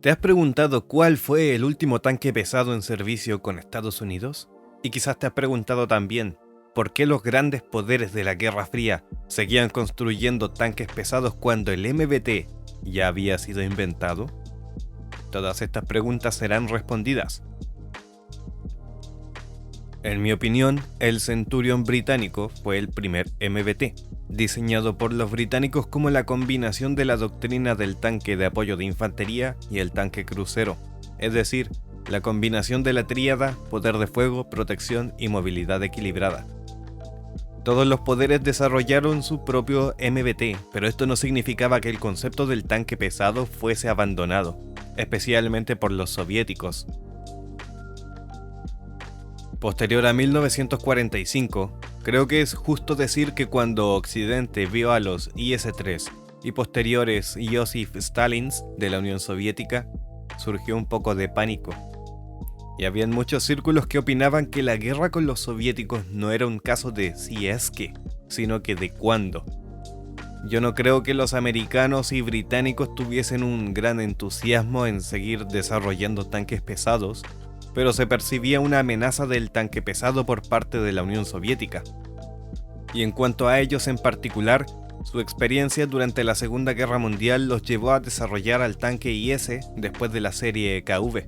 ¿Te has preguntado cuál fue el último tanque pesado en servicio con Estados Unidos? Y quizás te has preguntado también, ¿por qué los grandes poderes de la Guerra Fría seguían construyendo tanques pesados cuando el MBT ya había sido inventado? Todas estas preguntas serán respondidas. En mi opinión, el Centurion británico fue el primer MBT, diseñado por los británicos como la combinación de la doctrina del tanque de apoyo de infantería y el tanque crucero, es decir, la combinación de la tríada, poder de fuego, protección y movilidad equilibrada. Todos los poderes desarrollaron su propio MBT, pero esto no significaba que el concepto del tanque pesado fuese abandonado, especialmente por los soviéticos. Posterior a 1945, creo que es justo decir que cuando Occidente vio a los IS-3 y posteriores Joseph Stalins de la Unión Soviética, surgió un poco de pánico. Y habían muchos círculos que opinaban que la guerra con los soviéticos no era un caso de si es que, sino que de cuándo. Yo no creo que los americanos y británicos tuviesen un gran entusiasmo en seguir desarrollando tanques pesados, pero se percibía una amenaza del tanque pesado por parte de la Unión Soviética. Y en cuanto a ellos en particular, su experiencia durante la Segunda Guerra Mundial los llevó a desarrollar al tanque IS después de la serie KV.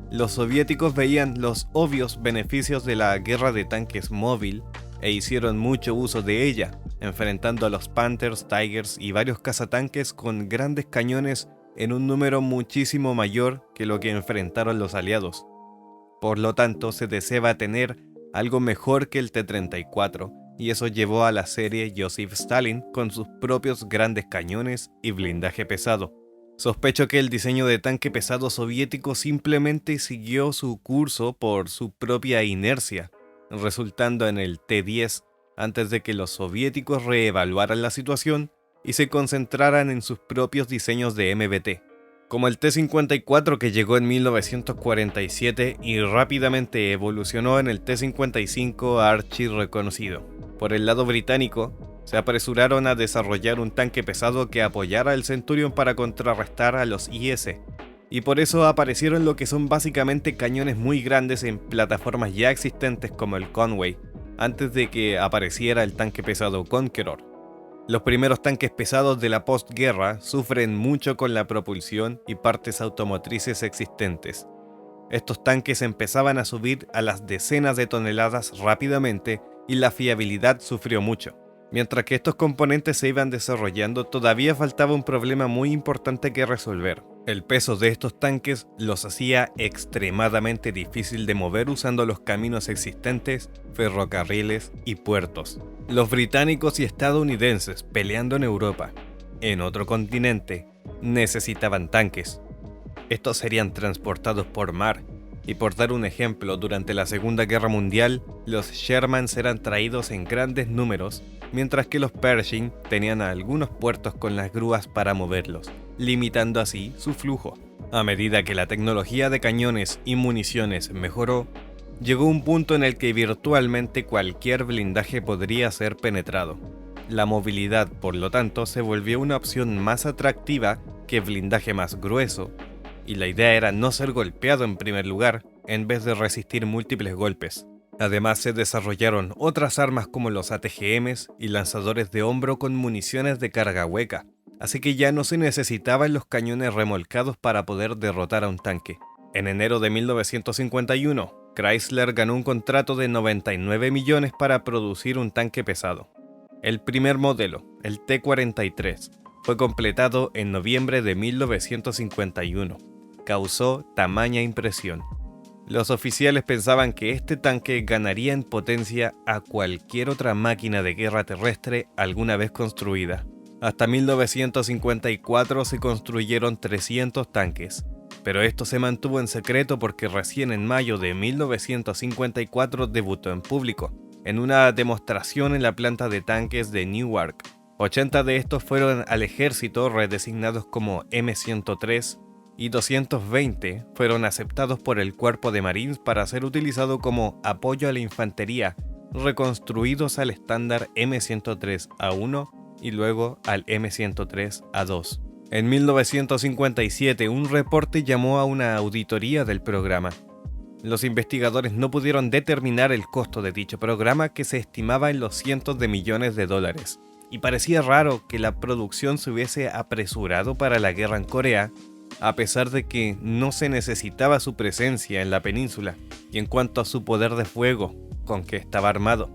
Los soviéticos veían los obvios beneficios de la guerra de tanques móvil e hicieron mucho uso de ella, enfrentando a los Panthers, Tigers y varios cazatanques con grandes cañones en un número muchísimo mayor que lo que enfrentaron los aliados. Por lo tanto, se deseaba tener algo mejor que el T-34, y eso llevó a la serie Joseph Stalin con sus propios grandes cañones y blindaje pesado. Sospecho que el diseño de tanque pesado soviético simplemente siguió su curso por su propia inercia, resultando en el T-10 antes de que los soviéticos reevaluaran la situación y se concentraran en sus propios diseños de MBT, como el T-54 que llegó en 1947 y rápidamente evolucionó en el T-55 archi reconocido. Por el lado británico, se apresuraron a desarrollar un tanque pesado que apoyara al Centurion para contrarrestar a los IS, y por eso aparecieron lo que son básicamente cañones muy grandes en plataformas ya existentes como el Conway, antes de que apareciera el tanque pesado Conqueror. Los primeros tanques pesados de la postguerra sufren mucho con la propulsión y partes automotrices existentes. Estos tanques empezaban a subir a las decenas de toneladas rápidamente y la fiabilidad sufrió mucho. Mientras que estos componentes se iban desarrollando, todavía faltaba un problema muy importante que resolver. El peso de estos tanques los hacía extremadamente difícil de mover usando los caminos existentes, ferrocarriles y puertos. Los británicos y estadounidenses peleando en Europa, en otro continente, necesitaban tanques. Estos serían transportados por mar, y por dar un ejemplo, durante la Segunda Guerra Mundial, los Shermans eran traídos en grandes números, mientras que los Pershing tenían algunos puertos con las grúas para moverlos, limitando así su flujo. A medida que la tecnología de cañones y municiones mejoró, llegó un punto en el que virtualmente cualquier blindaje podría ser penetrado. La movilidad, por lo tanto, se volvió una opción más atractiva que blindaje más grueso, y la idea era no ser golpeado en primer lugar, en vez de resistir múltiples golpes. Además, se desarrollaron otras armas como los ATGMs y lanzadores de hombro con municiones de carga hueca, así que ya no se necesitaban los cañones remolcados para poder derrotar a un tanque. En enero de 1951, Chrysler ganó un contrato de 99 millones para producir un tanque pesado. El primer modelo, el T-43, fue completado en noviembre de 1951. Causó tamaña impresión. Los oficiales pensaban que este tanque ganaría en potencia a cualquier otra máquina de guerra terrestre alguna vez construida. Hasta 1954 se construyeron 300 tanques, pero esto se mantuvo en secreto porque recién en mayo de 1954 debutó en público, en una demostración en la planta de tanques de Newark. 80 de estos fueron al ejército redesignados como M103 y 220 fueron aceptados por el Cuerpo de Marines para ser utilizado como apoyo a la infantería, reconstruidos al estándar M103A1 y luego al M103A2. En 1957, un reporte llamó a una auditoría del programa. Los investigadores no pudieron determinar el costo de dicho programa, que se estimaba en los cientos de millones de dólares. Y parecía raro que la producción se hubiese apresurado para la guerra en Corea, a pesar de que no se necesitaba su presencia en la península, y en cuanto a su poder de fuego, con que estaba armado.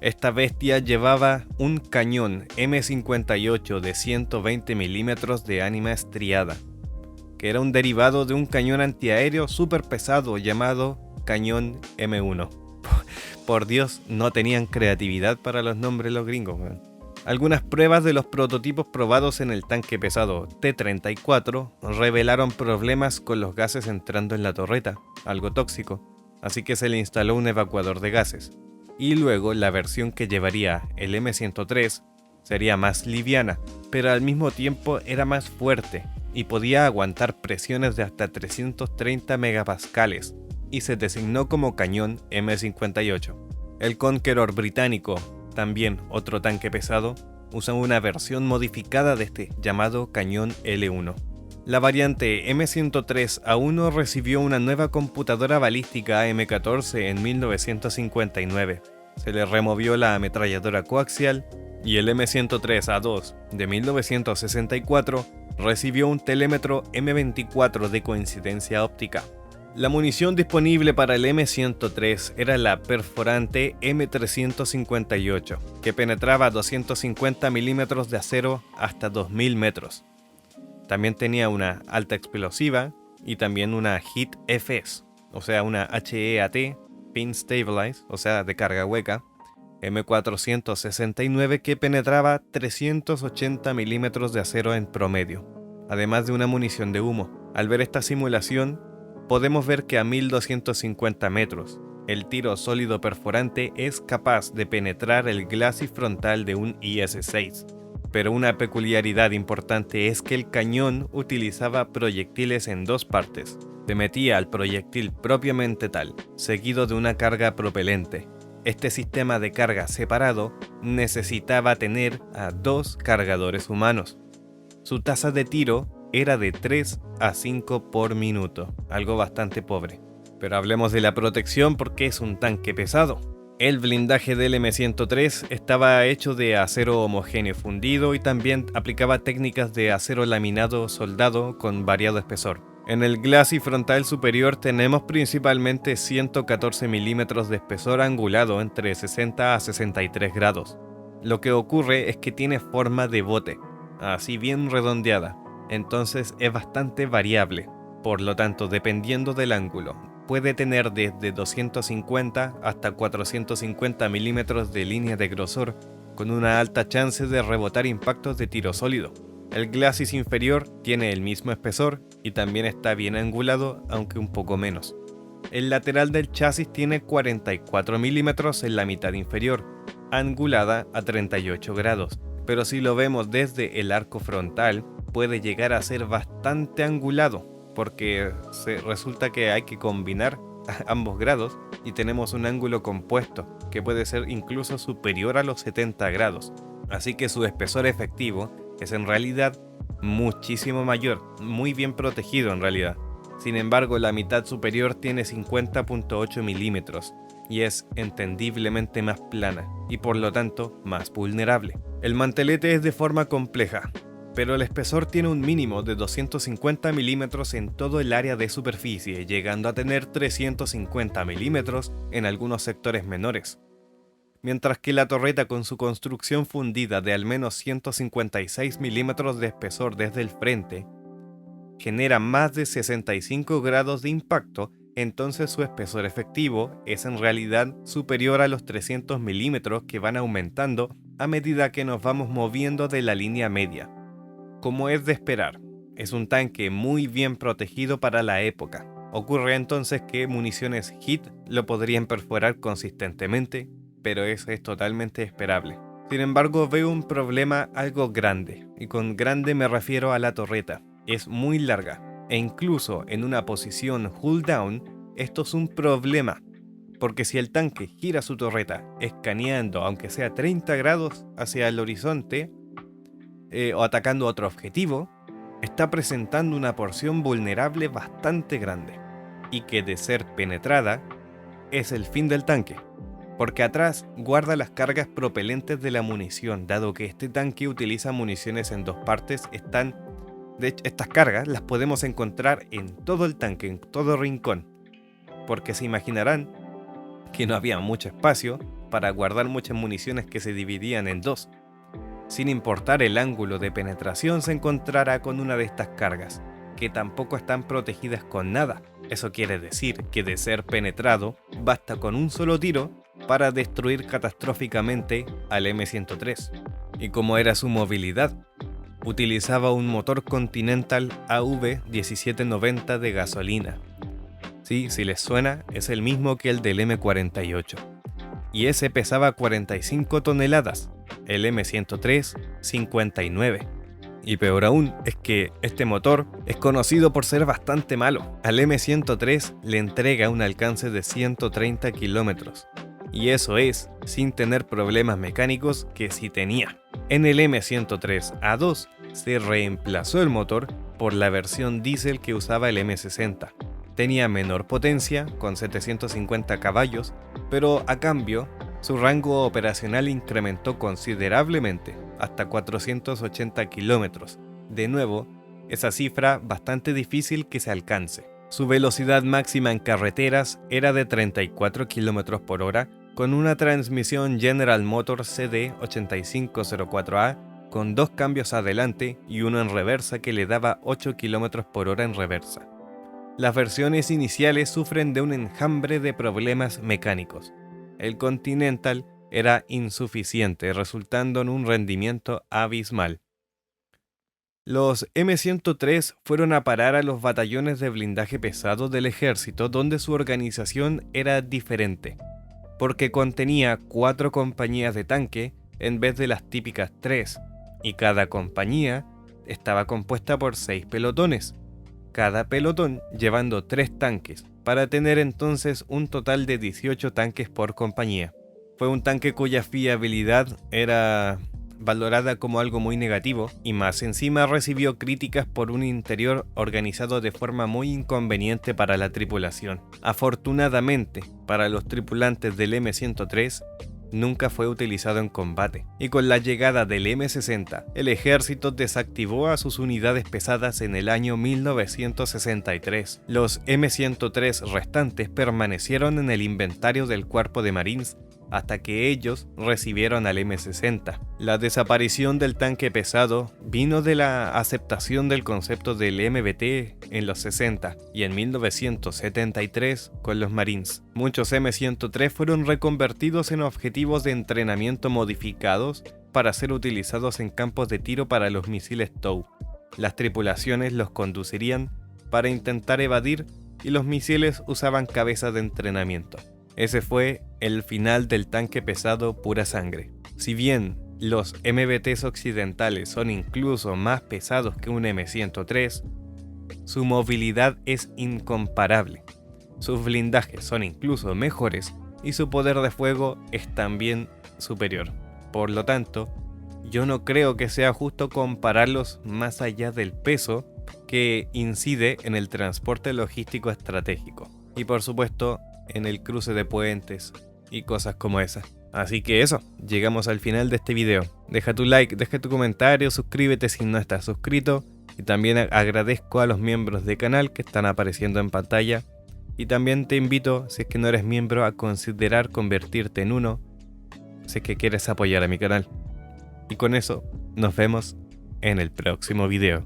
Esta bestia llevaba un cañón M58 de 120 milímetros de ánima estriada, que era un derivado de un cañón antiaéreo súper pesado llamado cañón M1. Por Dios, no tenían creatividad para los nombres los gringos, man. Algunas pruebas de los prototipos probados en el tanque pesado T-34 revelaron problemas con los gases entrando en la torreta, algo tóxico, así que se le instaló un evacuador de gases. Y luego la versión que llevaría el M103 sería más liviana, pero al mismo tiempo era más fuerte y podía aguantar presiones de hasta 330 megapascales, y se designó como cañón M58. El Conqueror británico, también otro tanque pesado, usa una versión modificada de este llamado cañón L1. La variante M103A1 recibió una nueva computadora balística AM-14 en 1959. Se le removió la ametralladora coaxial, y el M103A2 de 1964 recibió un telémetro M24 de coincidencia óptica. La munición disponible para el M103 era la perforante M358, que penetraba 250 milímetros de acero hasta 2000 metros. También tenía una alta explosiva y también una HIT-FS, o sea una HEAT, Pin Stabilized, o sea de carga hueca, M469, que penetraba 380 milímetros de acero en promedio, además de una munición de humo. Al ver esta simulación, podemos ver que a 1250 metros, el tiro sólido perforante es capaz de penetrar el glacis frontal de un IS-6. Pero una peculiaridad importante es que el cañón utilizaba proyectiles en dos partes. Se metía al proyectil propiamente tal, seguido de una carga propelente. Este sistema de carga separado necesitaba tener a dos cargadores humanos. Su tasa de tiro era de 3 a 5 por minuto, algo bastante pobre. Pero hablemos de la protección, porque es un tanque pesado. El blindaje del M103 estaba hecho de acero homogéneo fundido y también aplicaba técnicas de acero laminado soldado con variado espesor. En el glacis frontal superior tenemos principalmente 114 milímetros de espesor angulado entre 60 a 63 grados. Lo que ocurre es que tiene forma de bote, así bien redondeada, entonces es bastante variable. Por lo tanto, dependiendo del ángulo, puede tener desde 250 hasta 450 milímetros de línea de grosor, con una alta chance de rebotar impactos de tiro sólido. El glacis inferior tiene el mismo espesor y también está bien angulado, aunque un poco menos. El lateral del chasis tiene 44 milímetros en la mitad inferior, angulada a 38 grados, pero si lo vemos desde el arco frontal, puede llegar a ser bastante angulado, porque resulta que hay que combinar ambos grados y tenemos un ángulo compuesto que puede ser incluso superior a los 70 grados. Así que su espesor efectivo es en realidad muchísimo mayor, muy bien protegido en realidad. Sin embargo, la mitad superior tiene 50.8 milímetros y es entendiblemente más plana y por lo tanto más vulnerable. El mantelete es de forma compleja, pero el espesor tiene un mínimo de 250 milímetros en todo el área de superficie, llegando a tener 350 milímetros en algunos sectores menores. Mientras que la torreta, con su construcción fundida de al menos 156 milímetros de espesor desde el frente, genera más de 65 grados de impacto, entonces su espesor efectivo es en realidad superior a los 300 milímetros, que van aumentando a medida que nos vamos moviendo de la línea media. Como es de esperar, es un tanque muy bien protegido para la época. Ocurre entonces que municiones HIT lo podrían perforar consistentemente, pero eso es totalmente esperable. Sin embargo, veo un problema algo grande, y con grande me refiero a la torreta. Es muy larga, e incluso en una posición hull down, esto es un problema, porque si el tanque gira su torreta escaneando aunque sea 30 grados hacia el horizonte, o atacando otro objetivo, está presentando una porción vulnerable bastante grande, y que de ser penetrada, es el fin del tanque, porque atrás guarda las cargas propelentes de la munición, dado que este tanque utiliza municiones en dos partes. De hecho, estas cargas las podemos encontrar en todo el tanque, en todo rincón, porque se imaginarán que no había mucho espacio para guardar muchas municiones que se dividían en dos. Sin importar el ángulo de penetración, se encontrará con una de estas cargas, que tampoco están protegidas con nada. Eso quiere decir que de ser penetrado, basta con un solo tiro para destruir catastróficamente al M103. ¿Y cómo era su movilidad? Utilizaba un motor Continental AV1790 de gasolina. Sí, si les suena, es el mismo que el del M48. Y ese pesaba 45 toneladas, el M103 59. Y peor aún, es que este motor es conocido por ser bastante malo. Al M103 le entrega un alcance de 130 kilómetros. Y eso es sin tener problemas mecánicos que sí tenía. En el M103A2 se reemplazó el motor por la versión diésel que usaba el M60. Tenía menor potencia, con 750 caballos, pero a cambio, su rango operacional incrementó considerablemente, hasta 480 kilómetros. De nuevo, esa cifra bastante difícil que se alcance. Su velocidad máxima en carreteras era de 34 kilómetros por hora, con una transmisión General Motors CD8504A, con dos cambios adelante y uno en reversa que le daba 8 kilómetros por hora en reversa. Las versiones iniciales sufren de un enjambre de problemas mecánicos. El Continental era insuficiente, resultando en un rendimiento abismal. Los M103 fueron a parar a los batallones de blindaje pesado del ejército, donde su organización era diferente, porque contenía 4 compañías de tanque en vez de las típicas 3, y cada compañía estaba compuesta por 6 pelotones, cada pelotón llevando 3 tanques, para tener entonces un total de 18 tanques por compañía. Fue un tanque cuya fiabilidad era valorada como algo muy negativo, y más encima recibió críticas por un interior organizado de forma muy inconveniente para la tripulación. Afortunadamente, para los tripulantes del M103, nunca fue utilizado en combate, y con la llegada del M60, el ejército desactivó a sus unidades pesadas en el año 1963. Los M103 restantes permanecieron en el inventario del Cuerpo de Marines hasta que ellos recibieron al M60. La desaparición del tanque pesado vino de la aceptación del concepto del MBT en los 60 y en 1973 con los Marines. Muchos M103 fueron reconvertidos en objetivos de entrenamiento modificados para ser utilizados en campos de tiro para los misiles TOW. Las tripulaciones los conducirían para intentar evadir y los misiles usaban cabezas de entrenamiento. Ese fue el final del tanque pesado pura sangre. Si bien los MBTs occidentales son incluso más pesados que un M103, su movilidad es incomparable. Sus blindajes son incluso mejores y su poder de fuego es también superior. Por lo tanto, yo no creo que sea justo compararlos más allá del peso que incide en el transporte logístico estratégico. Y por supuesto, en el cruce de puentes y cosas como esas. Así que eso, llegamos al final de este video. Deja tu like, deja tu comentario, suscríbete si no estás suscrito. Y también agradezco a los miembros del canal que están apareciendo en pantalla. Y también te invito, si es que no eres miembro, a considerar convertirte en uno, si es que quieres apoyar a mi canal. Y con eso, nos vemos en el próximo video.